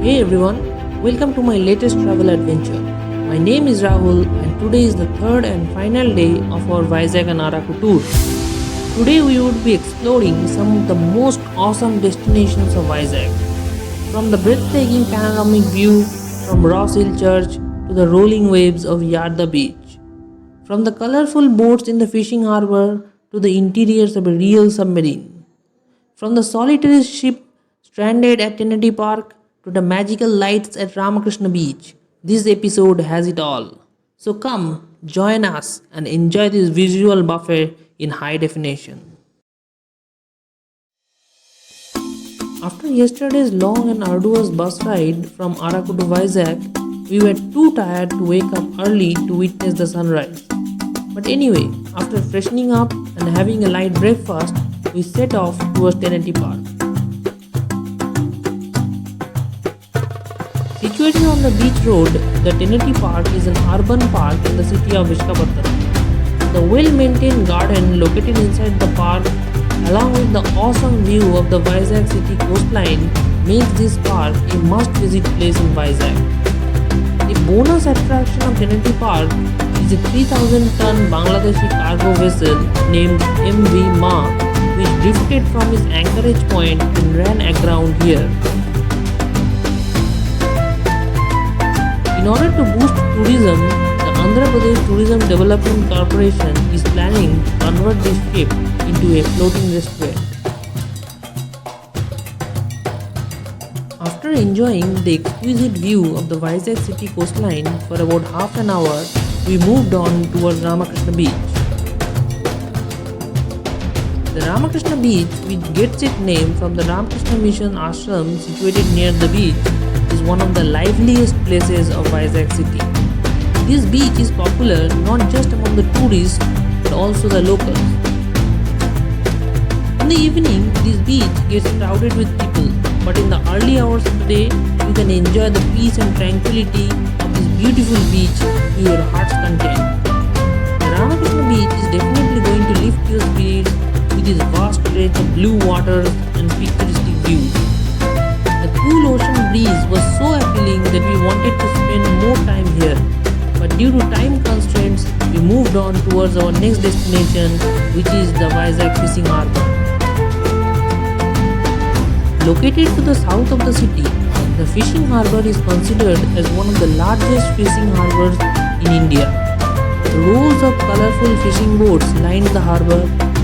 Hey everyone, welcome to my latest travel adventure. My name is Rahul and today is the third and final day of our Vizag and Araku tour. Today we would be exploring some of the most awesome destinations of Vizag. From the breathtaking panoramic view from Ross Hill Church to the rolling waves of Yarada Beach. From the colorful boats in the fishing harbour to the interiors of a real submarine. From the solitary ship stranded at Teneti Park to the magical lights at Ramakrishna Beach, this episode has it all. So come, join us and enjoy this visual buffet in high definition. After yesterday's long and arduous bus ride from Araku to Vizag, we were too tired to wake up early to witness the sunrise. But anyway, after freshening up and having a light breakfast, we set off towards Teneti Park. Situated on the beach road, the Teneti Park is an urban park in the city of Visakhapatnam. The well-maintained garden located inside the park, along with the awesome view of the Vizag city coastline, makes this park a must-visit place in Vizag. The bonus attraction of Teneti Park is a 3,000-ton Bangladeshi cargo vessel named MV Ma, which drifted from its anchorage point and ran aground here. In order to boost tourism, the Andhra Pradesh Tourism Development Corporation is planning to convert this ship into a floating restaurant. After enjoying the exquisite view of the Vizag city coastline for about half an hour, we moved on towards Ramakrishna Beach. The Ramakrishna Beach, which gets its name from the Ramakrishna Mission ashram situated near the beach, is one of the liveliest places of Vizag city. This beach is popular not just among the tourists but also the locals. In the evening, this beach gets crowded with people, but in the early hours of the day, you can enjoy the peace and tranquility of this beautiful beach to your heart's content. The Ramakrishna Beach is definitely going to lift your spirits with its vast stretch of blue waters and picturesque views. The cool ocean breeze was so appealing that we wanted to spend more time here, but due to time constraints, we moved on towards our next destination, which is the Vizag Fishing Harbour. Located to the south of the city, the fishing harbour is considered as one of the largest fishing harbours in India. Rows of colourful fishing boats line the harbour.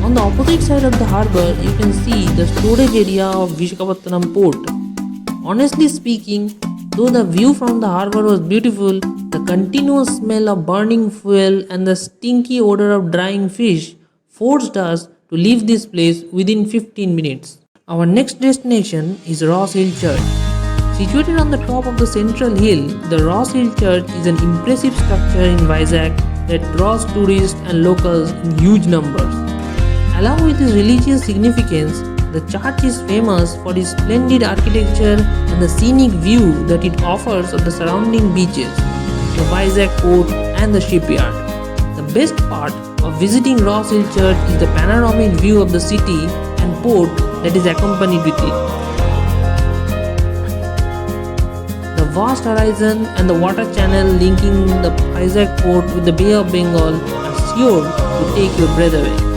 On the opposite side of the harbour, you can see the storage area of Visakhapatnam port. Honestly speaking, though the view from the harbour was beautiful, the continuous smell of burning fuel and the stinky odour of drying fish forced us to leave this place within 15 minutes. Our next destination is Ross Hill Church. Situated on the top of the central hill, the Ross Hill Church is an impressive structure in Vizag that draws tourists and locals in huge numbers. Along with its religious significance, the church is famous for its splendid architecture and the scenic view that it offers of the surrounding beaches, the Vizag port and the shipyard. The best part of visiting Ross Hill Church is the panoramic view of the city and port that is accompanied with it. The vast horizon and the water channel linking the Vizag port with the Bay of Bengal are sure to take your breath away.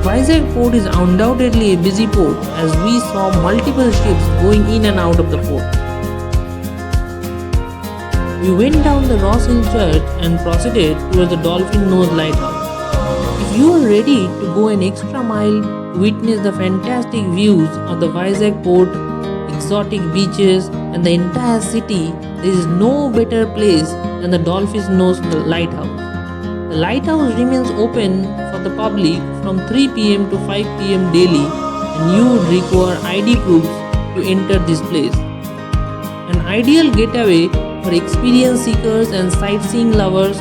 Vizag port is undoubtedly a busy port as we saw multiple ships going in and out of the port. We went down the Ross Hill Church and proceeded towards the Dolphin Lighthouse. If you are ready to go an extra mile to witness the fantastic views of the Vizag port, exotic beaches and the entire city, there is no better place than the Dolphin Lighthouse. The lighthouse remains open for the public from 3 pm to 5 pm daily, and you would require ID proofs to enter this place. An ideal getaway for experience seekers and sightseeing lovers,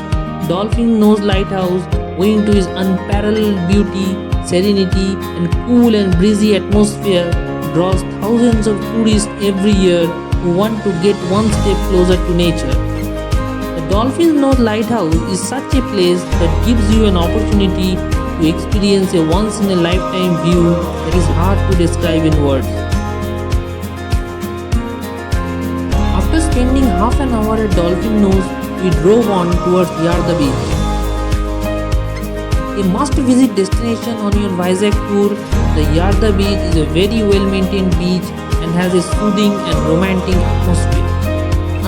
Dolphin Lighthouse, owing to its unparalleled beauty, serenity and cool and breezy atmosphere, draws thousands of tourists every year who want to get one step closer to nature. The Dolphin Lighthouse is such a place that gives you an opportunity to experience a once-in-a-lifetime view that is hard to describe in words. After spending half an hour at Dolphin Nose, we drove on towards Yarada Beach. A must-visit destination on your Vizag tour, the Yarada Beach is a very well-maintained beach and has a soothing and romantic atmosphere.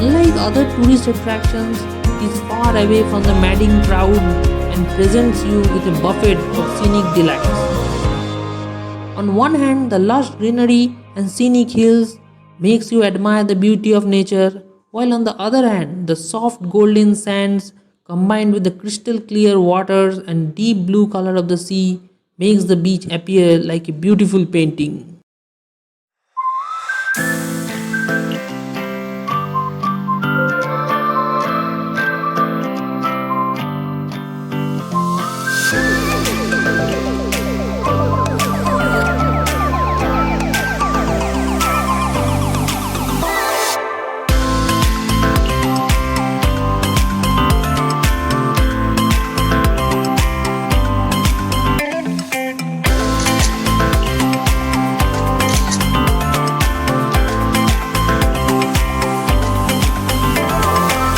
Unlike other tourist attractions, it is far away from the madding crowd and presents you with a buffet of scenic delights. On one hand, the lush greenery and scenic hills makes you admire the beauty of nature, while on the other hand, the soft golden sands combined with the crystal clear waters and deep blue color of the sea makes the beach appear like a beautiful painting.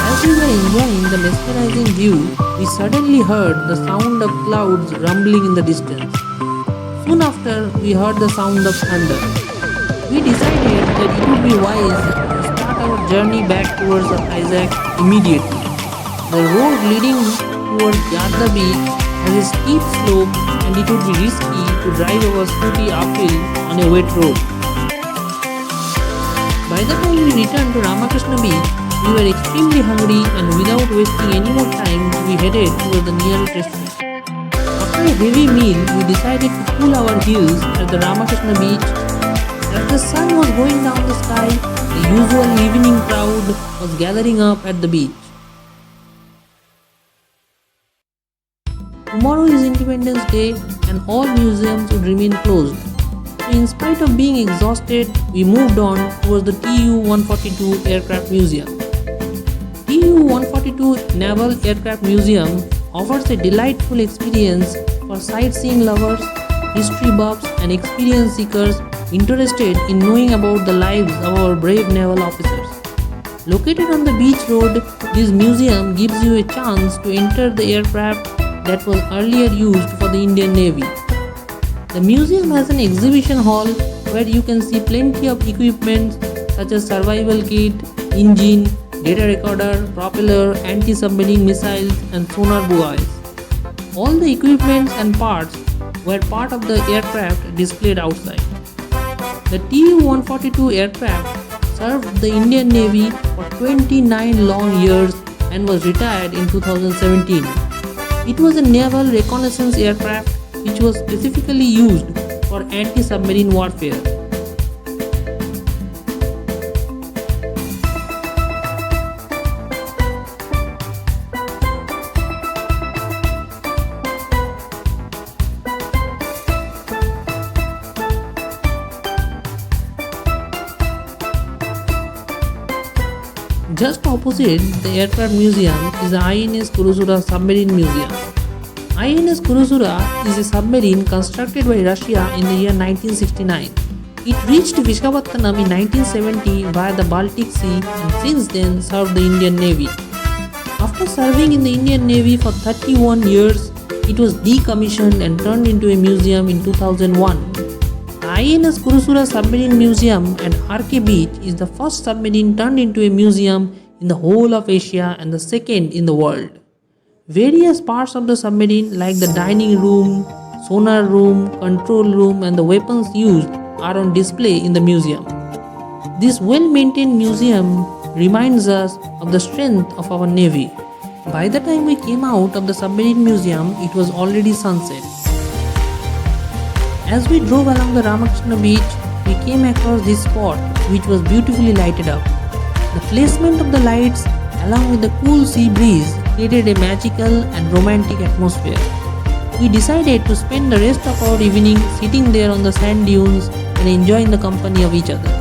As we were enjoying the mesmerizing view, we suddenly heard the sound of clouds rumbling in the distance. Soon after, we heard the sound of thunder. We decided that it would be wise to start our journey back towards Vizag immediately. The road leading towards Yarada Beach has a steep slope and it would be risky to drive our scooty uphill on a wet road. By the time we returned to Ramakrishna Beach, we were extremely hungry and without wasting any more time, we headed towards the nearest restaurant. After a heavy meal, we decided to cool our heels at the Ramakrishna Beach. As the sun was going down the sky, the usual evening crowd was gathering up at the beach. Tomorrow is Independence Day and all museums would remain closed. So in spite of being exhausted, we moved on towards the Tu-142 Aircraft Museum. Tu-142 Naval Aircraft Museum offers a delightful experience for sightseeing lovers, history buffs and experience seekers interested in knowing about the lives of our brave naval officers. Located on the beach road, this museum gives you a chance to enter the aircraft that was earlier used for the Indian Navy. The museum has an exhibition hall where you can see plenty of equipment such as survival kit, engine, data recorder, propeller, anti-submarine missiles and sonar buoys. All the equipment and parts were part of the aircraft displayed outside. The Tu-142 aircraft served the Indian Navy for 29 long years and was retired in 2017. It was a naval reconnaissance aircraft which was specifically used for anti-submarine warfare. Just opposite the aircraft museum is the INS Kurusura Submarine Museum. INS Kurusura is a submarine constructed by Russia in the year 1969. It reached Visakhapatnam in 1970 via the Baltic Sea and since then served the Indian Navy. After serving in the Indian Navy for 31 years, it was decommissioned and turned into a museum in 2001. The INS Kurusura Submarine Museum at RK Beach is the first submarine turned into a museum in the whole of Asia and the second in the world. Various parts of the submarine like the dining room, sonar room, control room and the weapons used are on display in the museum. This well-maintained museum reminds us of the strength of our Navy. By the time we came out of the submarine museum, it was already sunset. As we drove along the Ramakrishna Beach, we came across this spot which was beautifully lighted up. The placement of the lights along with the cool sea breeze created a magical and romantic atmosphere. We decided to spend the rest of our evening sitting there on the sand dunes and enjoying the company of each other.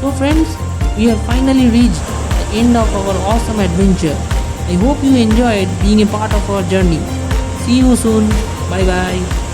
So friends, we have finally reached the end of our awesome adventure. I hope you enjoyed being a part of our journey. See you soon. Bye bye.